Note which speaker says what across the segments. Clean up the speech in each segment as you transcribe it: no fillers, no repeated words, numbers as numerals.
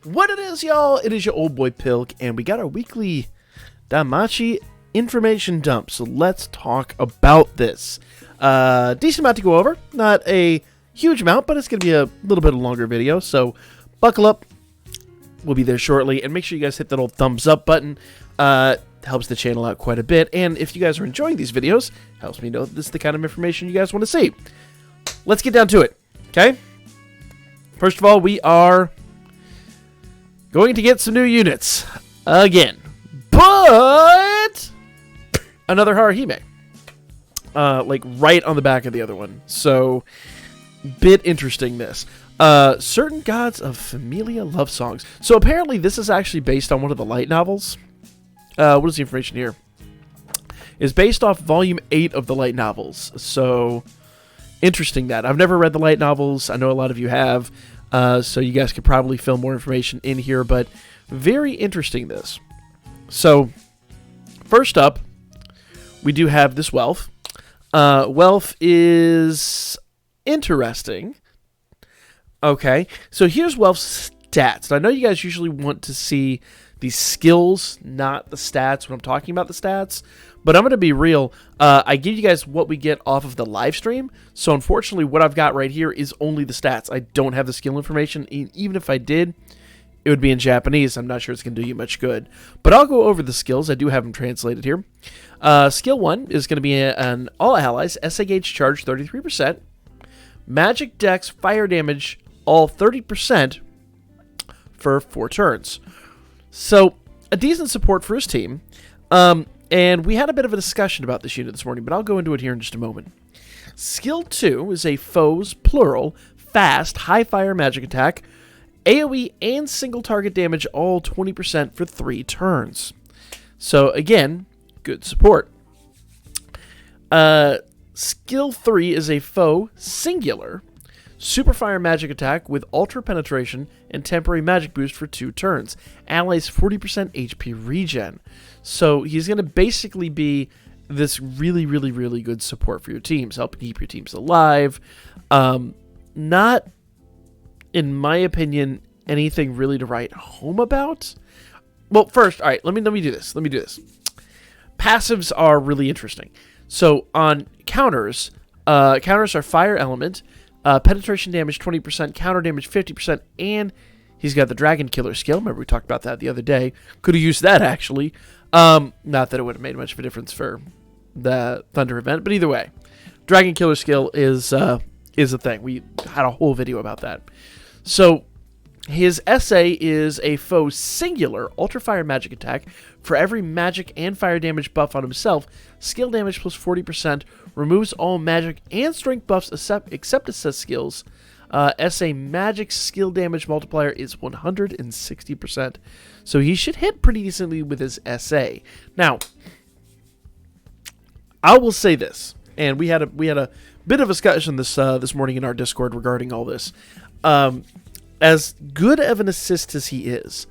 Speaker 1: What it is, y'all? It is your old boy Pilk, and we got our weekly Danmachi information dump. So let's talk about this. Decent amount to go over. Not a huge amount, but it's going to be a little bit of a longer video. So buckle up. We'll be there shortly. And make sure you guys hit that old thumbs up button. Helps the channel out quite a bit. And if you guys are enjoying these videos, helps me know that this is the kind of information you guys want to see. Let's get down to it. Okay? First of all, we are going to get some new units again, but another Haruhime, like right on the back of the other one. So, bit interesting this. Certain gods of Familia love songs. So apparently this is actually based on one of the light novels. What is the information here? Is based off volume 8 of the light novels. So interesting that. I've never read the light novels. I know a lot of you have. So you guys could probably fill more information in here, but very interesting this. So first up, we do have this Welf. Welf is interesting. Okay, so here's Welf's stats. Now, I know you guys usually want to see the skills, not the stats when I'm talking about the stats, but I'm going to be real. I give you guys what we get off of the live stream, so unfortunately what I've got right here is only the stats. I don't have the skill information. Even if I did, it would be in Japanese. I'm not sure it's going to do you much good, but I'll go over the skills. I do have them translated here. Skill 1 is going to be an all allies, SA gauge charge 33%, magic dex, fire damage, all 30% for 4 turns. So, a decent support for his team. And we had a bit of a discussion about this unit this morning, but I'll go into it here in just a moment. Skill 2 is a foes, plural, fast, high fire magic attack, AoE and single target damage, all 20% for 3 turns. So, again, good support. Skill 3 is a foe, singular, Superfire magic attack with ultra penetration and temporary magic boost for 2 turns. Allies 40% HP regen. So he's going to basically be this really, really, really good support for your teams, helping keep your teams alive. Not, in my opinion, anything really to write home about. Well, first, all right, let me do this. Passives are really interesting. So on counters, counters are fire element, penetration damage 20%, counter damage 50%, and he's got the Dragon Killer skill. Remember we talked about that the other day. Could have used that actually. Not that it would have made much of a difference for the Thunder event, but either way, Dragon Killer skill is a thing. We had a whole video about that. So his SA is a foe singular ultra fire magic attack for every magic and fire damage buff on himself. Skill damage plus 40%, removes all magic and strength buffs except it says skills. SA magic skill damage multiplier is 160%. So he should hit pretty decently with his SA. Now, I will say this, and we had a bit of a discussion this morning in our Discord regarding all this. As good of an assist as he is,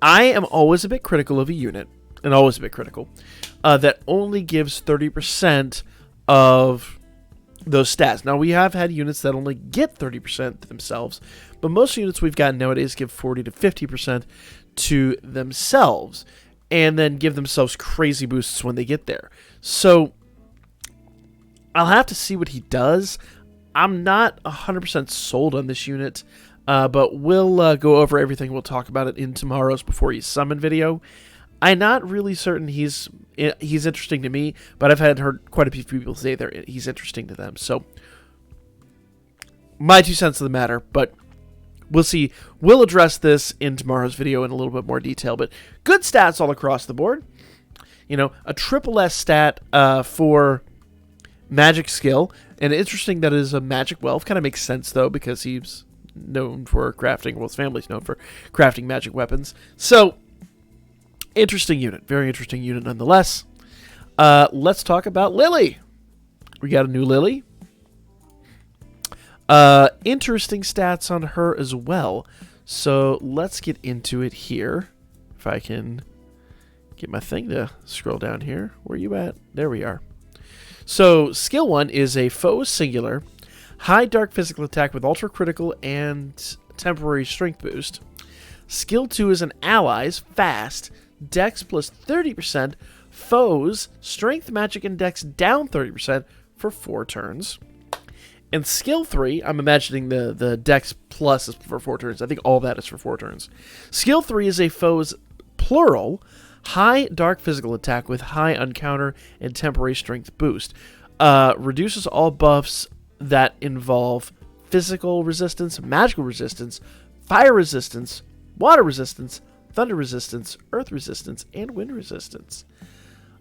Speaker 1: I am always a bit critical of a unit, and always a bit critical, that only gives 30% of those stats. Now, we have had units that only get 30% to themselves, but most units we've got nowadays give 40 to 50% to themselves, and then give themselves crazy boosts when they get there. So, I'll have to see what he does. I'm not 100% sold on this unit, but we'll go over everything. We'll talk about it in tomorrow's Before You Summon video. I'm not really certain he's interesting to me, but I've heard quite a few people say he's interesting to them. So, my 2 cents of the matter, but we'll see. We'll address this in tomorrow's video in a little bit more detail, but good stats all across the board. You know, a triple S stat for magic skill, and interesting that is a magic Welf. Kind of makes sense, though, because he's known for crafting, well, his family's known for crafting magic weapons. So, interesting unit. Very interesting unit nonetheless. Let's talk about Lili. We got a new Lili. Interesting stats on her as well. So let's get into it here. If I can get my thing to scroll down here. Where are you at? There we are. So skill 1 is a foe singular, high dark physical attack with ultra critical and temporary strength boost. Skill 2 is an allies, fast, dex plus 30%, foes, strength, magic, and dex down 30% for 4 turns. And skill 3, I'm imagining the dex plus is for 4 turns. I think all that is for 4 turns. Skill 3 is a foe's plural, high dark physical attack with high uncounter and temporary strength boost. Reduces all buffs that involve physical resistance, magical resistance, fire resistance, water resistance, thunder resistance, earth resistance, and wind resistance.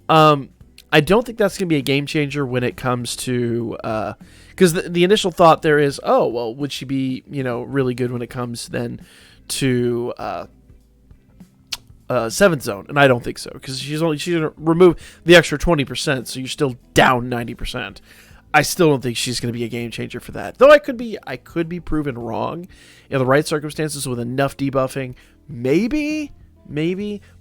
Speaker 1: I don't think that's going to be a game changer when it comes to... Because the initial thought there is, oh, well, would she be, really good when it comes then to 7th zone? And I don't think so, because she's going to remove the extra 20%, so you're still down 90%. I still don't think she's going to be a game changer for that. Though I could be proven wrong in the right circumstances with enough debuffing. Maybe,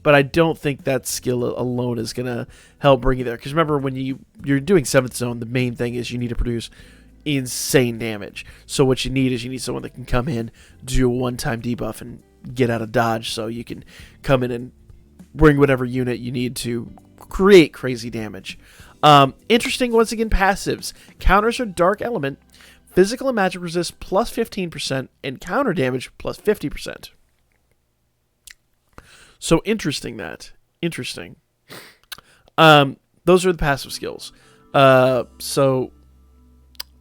Speaker 1: but I don't think that skill alone is going to help bring you there. Because remember, when you're doing 7th zone, the main thing is you need to produce insane damage. So what you need someone that can come in, do a one-time debuff, and get out of dodge, so you can come in and bring whatever unit you need to create crazy damage. Interesting, once again, passives. Counters are dark element, physical and magic resist plus 15%, and counter damage plus 50%. So interesting. Those are the passive skills. So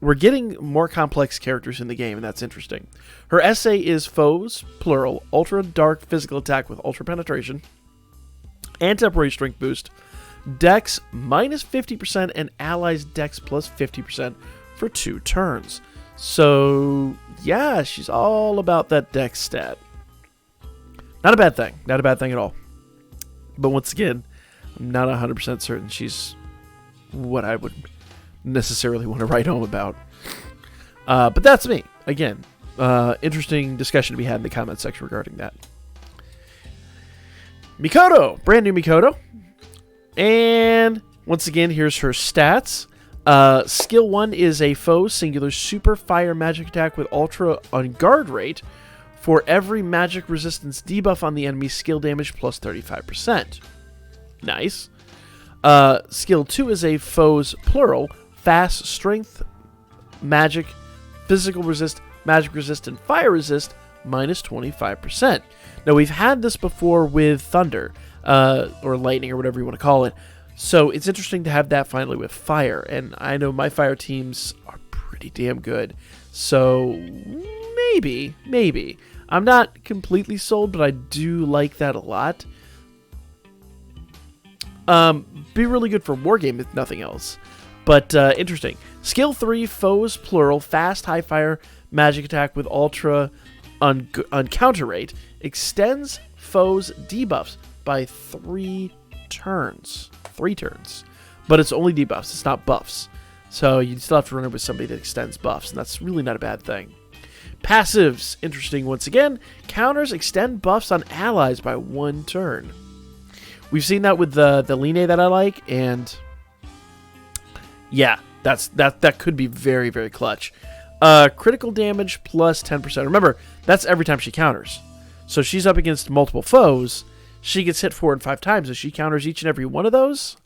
Speaker 1: we're getting more complex characters in the game, and that's interesting. Her essay is foes, plural, ultra dark physical attack with ultra penetration, and temporary strength boost, dex minus 50%, and allies dex plus 50% for 2 turns. So yeah, she's all about that dex stat. Not a bad thing. Not a bad thing at all. But once again, I'm not 100% certain she's what I would necessarily want to write home about. But that's me. Again, interesting discussion to be had in the comment section regarding that. Mikoto. Brand new Mikoto. And once again, here's her stats. Skill 1 is a foe singular super fire magic attack with ultra on guard rate. For every magic resistance debuff on the enemy's skill damage plus 35%. Nice. Skill 2 is a foe's plural, fast, strength, magic, physical resist, magic resist, and fire resist minus 25%. Now, we've had this before with thunder, or lightning, or whatever you want to call it. So it's interesting to have that finally with fire. And I know my fire teams are pretty damn good. So maybe. I'm not completely sold, but I do like that a lot. Be really good for wargame if nothing else. But interesting. Skill 3, foes, plural, fast, high fire, magic attack with ultra on counter rate. Extends foes' debuffs by 3 turns. 3 turns. But it's only debuffs, it's not buffs. So you still have to run it with somebody that extends buffs, and that's really not a bad thing. Passives, interesting once again. Counters extend buffs on allies by 1 turn. We've seen that with the Lili that I like, and yeah, that could be very, very clutch. Critical damage plus 10%. Remember, that's every time she counters. So she's up against multiple foes. She gets hit 4 and 5 times. If she counters each and every one of those,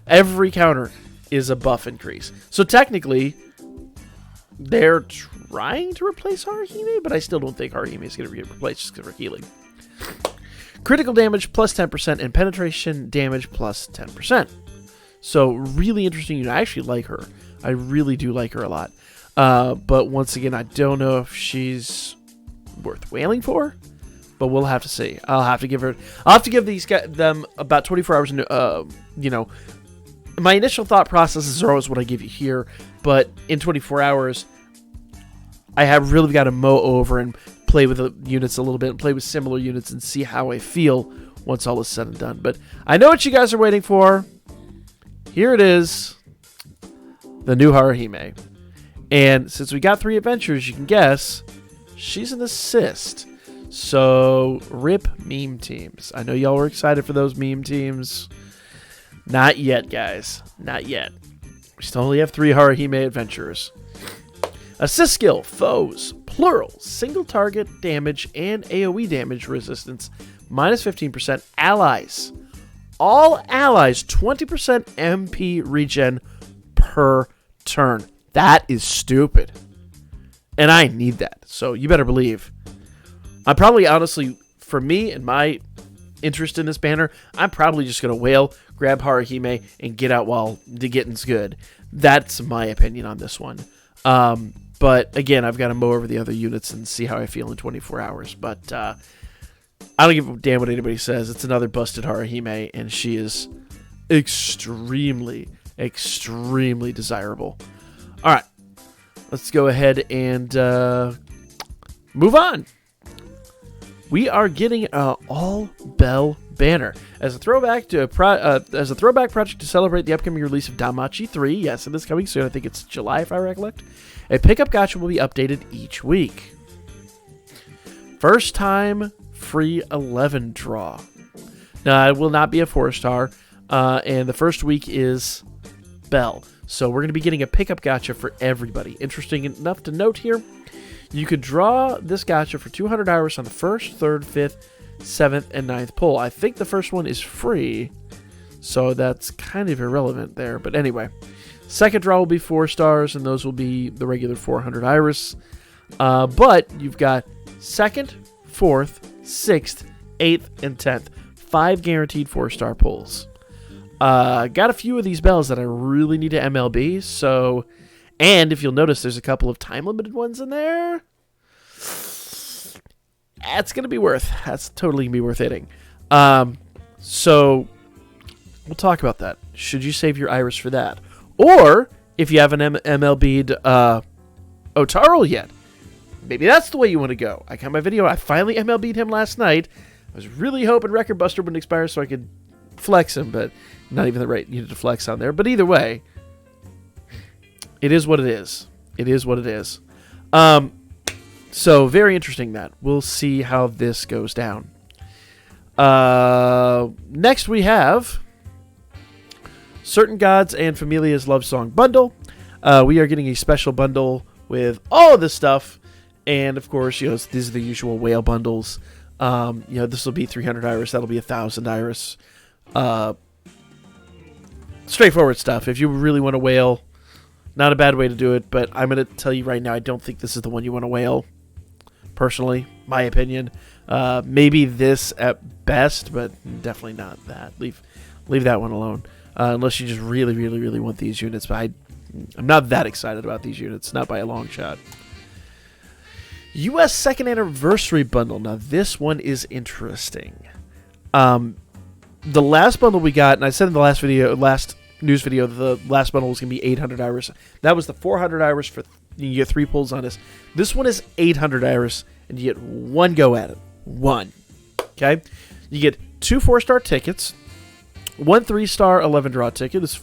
Speaker 1: every counter is a buff increase. So technically, they're trying to replace Haruhime, but I still don't think Haruhime is going to get replaced just because of her healing. Critical damage plus 10% and penetration damage plus 10%. So really interesting. I actually like her. I really do like her a lot. But once again, I don't know if she's worth wailing for, but we'll have to see. I'll have to give them about 24 hours. My initial thought processes are always what I give you here, but in 24 hours, I have really got to mow over and play with the units a little bit and play with similar units and see how I feel once all is said and done. But I know what you guys are waiting for. Here it is, the new Haruhime. And since we got 3 adventures, you can guess she's an assist. So, rip meme teams. I know y'all were excited for those meme teams. Not yet, guys. Not yet. We still only have 3 Haruhime adventures. Assist skill, foes, plural, single target damage and AoE damage resistance, minus 15%. Allies. All allies, 20% MP regen per turn. That is stupid. And I need that. So you better believe. I'm probably, honestly, for me and my interest in this banner, I'm probably just going to whale, grab Haruhime, and get out while the getting's good. That's my opinion on this one. But again, I've got to mow over the other units and see how I feel in 24 hours. But I don't give a damn what anybody says. It's another busted Haruhime, and she is extremely, extremely desirable. All right, let's go ahead and move on. We are getting an all-bell banner as a throwback project to celebrate the upcoming release of Danmachi 3. Yes, it is coming soon. I think it's July, if I recollect. A pickup gacha will be updated each week. First time free 11 draw. Now, it will not be a 4-star, and the first week is Bell. So we're going to be getting a pickup gacha for everybody. Interesting enough to note here, you could draw this gacha for 200 hours on the 1st, 3rd, 5th, 7th, and 9th pull. I think the first one is free, so that's kind of irrelevant there. But anyway, second draw will be 4 stars, and those will be the regular 400 iris. But you've got 2nd, 4th, 6th, 8th, and 10th. 5 guaranteed 4-star pulls. Got a few of these bells that I really need to MLB, so... And if you'll notice, there's a couple of time-limited ones in there. That's going to be worth. That's totally going to be worth hitting. So, we'll talk about that. Should you save your iris for that? Or, if you haven't MLB'd Otaro yet, maybe that's the way you want to go. I got my video. I finally MLB'd him last night. I was really hoping Record Buster wouldn't expire so I could flex him, but not even the right unit to flex on there. But either way, it is what it is. It is what it is. So, very interesting that. We'll see how this goes down. Next we have Certain Gods and Familia's Love Song Bundle. We are getting a special bundle with all of this stuff. And, of course, these are the usual whale bundles. This will be 300 iris. That'll be 1,000 iris. Straightforward stuff. If you really want to whale, not a bad way to do it, but I'm going to tell you right now, I don't think this is the one you want to whale. Personally, my opinion. Maybe this at best, but definitely not that. Leave that one alone. Unless you just really, really, really want these units. But I'm not that excited about these units. Not by a long shot. U.S. Second Anniversary Bundle. Now, this one is interesting. The last bundle we got, and I said in the last news video, the last bundle was going to be 800 iris. That was the 400 iris for you get 3 pulls on this. This one is 800 iris, and you get 1 go at it. 1. Okay? You get 2 4-star tickets, 1 3-star 11 draw ticket. This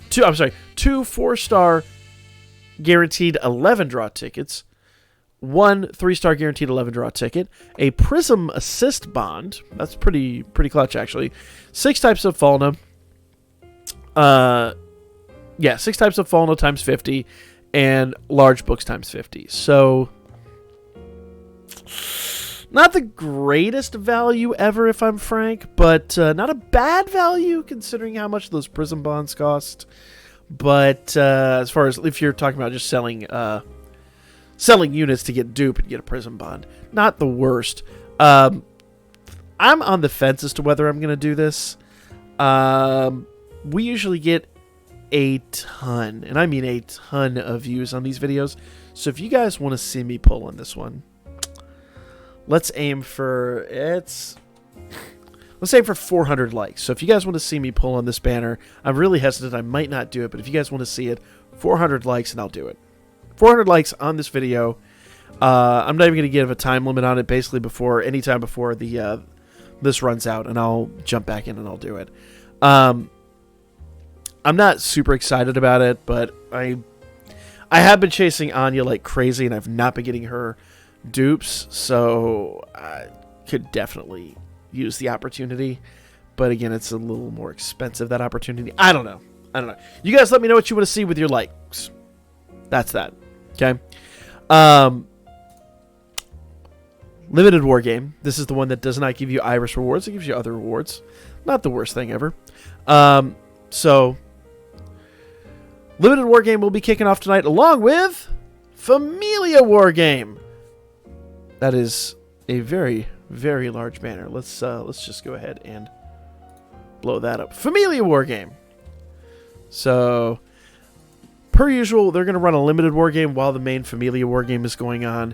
Speaker 1: 2 4-star guaranteed 11 draw tickets, 1 3-star guaranteed 11 draw ticket, a Prism Assist Bond. That's pretty clutch, actually. 6 types of Falna. 6 types of Falna times 50, and large books times 50. So, not the greatest value ever, if I'm frank, but not a bad value considering how much those Prism Bonds cost. But as far as if you're talking about just selling units to get dupe and get a Prism Bond, not the worst. I'm on the fence as to whether I'm going to do this. We usually get a ton, and I mean a ton of views on these videos. So if you guys want to see me pull on this one, let's aim for 400 likes. So if you guys want to see me pull on this banner, I'm really hesitant. I might not do it, but if you guys want to see it, 400 likes and I'll do it. 400 likes on this video. I'm not even going to give a time limit on it. Basically, anytime before the this runs out, and I'll jump back in and I'll do it. I'm not super excited about it, but I have been chasing Anya like crazy, and I've not been getting her dupes, so I could definitely use the opportunity. But again, it's a little more expensive, that opportunity. I don't know. You guys let me know what you want to see with your likes. That's that. Okay? Limited war game. This is the one that does not give you Iris rewards. It gives you other rewards. Not the worst thing ever. So, limited war game will be kicking off tonight along with Familia war game. That is a very, very large banner. Let's just go ahead and blow that up. Familia war game. So, per usual, they're going to run a limited war game while the main Familia war game is going on.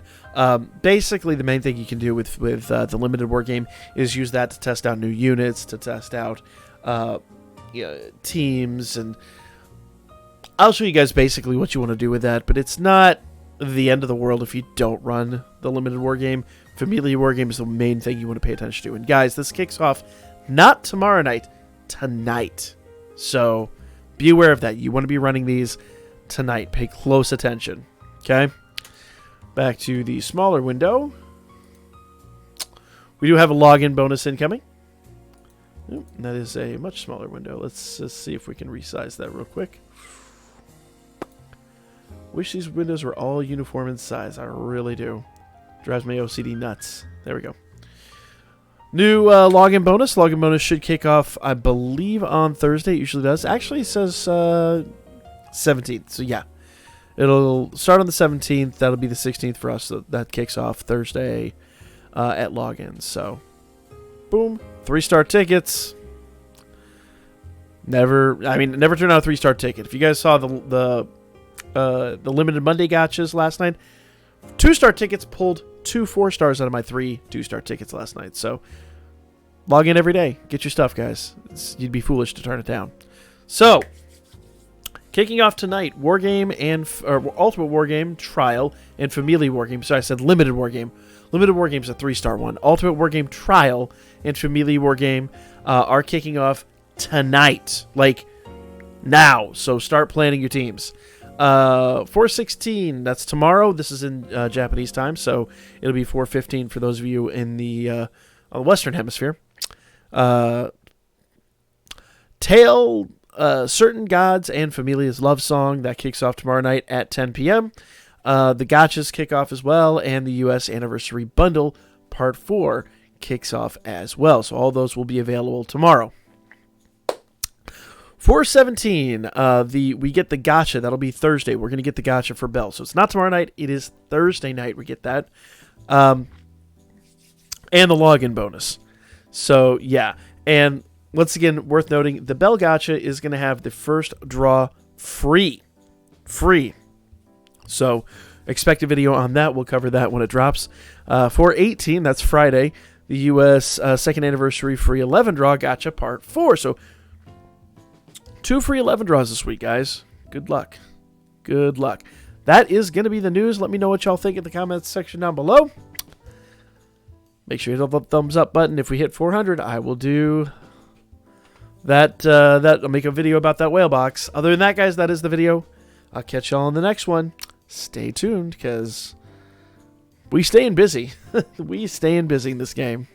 Speaker 1: Basically, the main thing you can do with the limited war game is use that to test out new units, to test out teams, and I'll show you guys basically what you want to do with that, but it's not the end of the world if you don't run the limited war game. Familia war game is the main thing you want to pay attention to. And guys, this kicks off not tomorrow night, tonight. So be aware of that. You want to be running these tonight. Pay close attention. Okay? Back to the smaller window. We do have a login bonus incoming. Oop, that is a much smaller window. Let's just see if we can resize that real quick. Wish these windows were all uniform in size. I really do. Drives my OCD nuts. There we go. New login bonus. Login bonus should kick off, I believe, on Thursday. It usually does. Actually, it says 17th. So, yeah. It'll start on the 17th. That'll be the 16th for us. So that kicks off Thursday at login. So, boom. 3-star tickets. Never turn out a 3-star ticket. If you guys saw the limited Monday gachas last night, 2-star tickets pulled 2 4-stars out of my 3 2-star tickets last night. So log in every day. Get your stuff, guys. You'd be foolish to turn it down. So kicking off tonight, War Game and Ultimate War Game Trial and Familia War Game. Sorry, I said Limited War Game. Limited War Game is a 3-star one. Ultimate War Game Trial and Familia War Game are kicking off tonight, like now. So start planning your teams. 4:16. That's tomorrow. This is in Japanese time, so it'll be 4:15 for those of you in the on the Western Hemisphere. Tale, Certain Gods and Familia's Love Song, that kicks off tomorrow night at 10 p.m. The gachas kick off as well, and the U.S. Anniversary Bundle Part 4 kicks off as well. So all those will be available tomorrow. 4:17, we get the gacha. That'll be Thursday. We're going to get the gacha for Bell. So it's not tomorrow night. It is Thursday night we get that. And the login bonus. So, yeah. And once again, worth noting, the Bell gacha is going to have the first draw free. Free. So expect a video on that. We'll cover that when it drops. 4:18, that's Friday, the U.S. Second Anniversary Free 11 Draw Gacha Part 4. So 2 free 11 draws this week, guys. Good luck. Good luck. That is going to be the news. Let me know what y'all think in the comments section down below. Make sure you hit the thumbs up button. If we hit 400, I will do that. I'll make a video about that whale box. Other than that, guys, that is the video. I'll catch y'all in the next one. Stay tuned, because we staying busy. We staying busy in this game.